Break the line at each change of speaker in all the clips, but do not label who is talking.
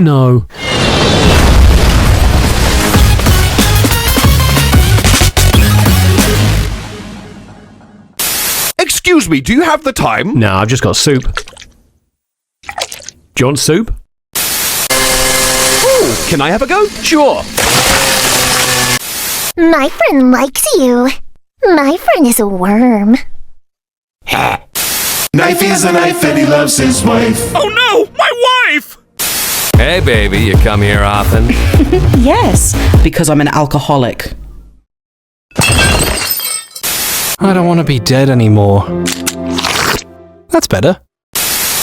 No.
Excuse me, do you have the time?
No, I've just got soup. Do you want soup?
Ooh, can I have a go? Sure.
My friend likes you. My friend is a worm.
Knife is a knife and he loves his wife.
Oh no, my wife!
Hey, baby, you come here often?
Yes, because I'm an alcoholic.
I don't want to be dead anymore. That's better.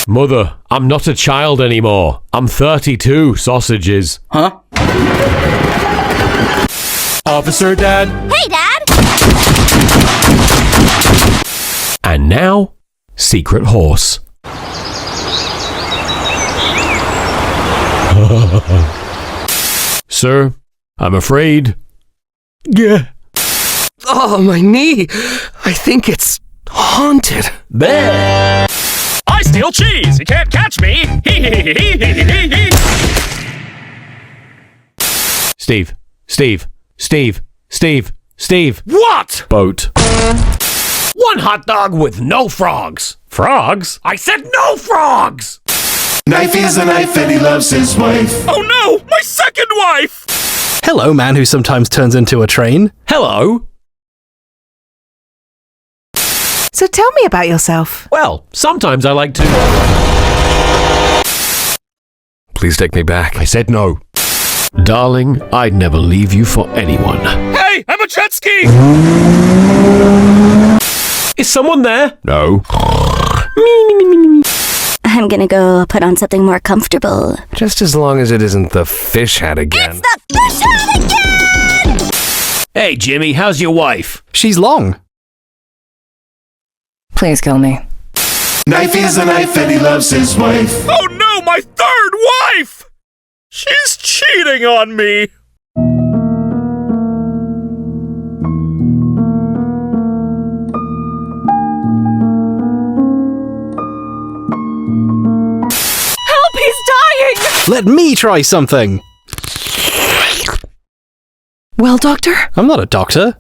Mother, I'm not a child anymore. I'm 32, sausages.
Huh?
Officer Dad.
Hey, Dad!
And now, secret horse. Sir, I'm afraid. Yeah.
Oh, my knee. I think it's haunted.
There.
I steal cheese. You can't catch me.
Steve.
What?
Boat.
One hot dog with no frogs.
Frogs?
I said no frogs!
Knife is a knife and he loves his wife.
Oh no, my second wife!
Hello, man who sometimes turns into a train.
Hello.
So tell me about yourself.
Well, sometimes I like to...
Please take me back.
I said no. Darling, I'd never leave you for anyone.
Hey, I'm a jet ski!
Is someone there? No.
I'm gonna go put on something more comfortable.
Just as long as it isn't the fish hat again.
The fish hat again!
Hey, Jimmy, how's your wife?
She's long.
Please kill me.
Knife is a knife and he loves his wife.
Oh no, my third wife! She's cheating on me!
Help, he's dying!
Let me try something.
Well, Doctor?
I'm not a doctor.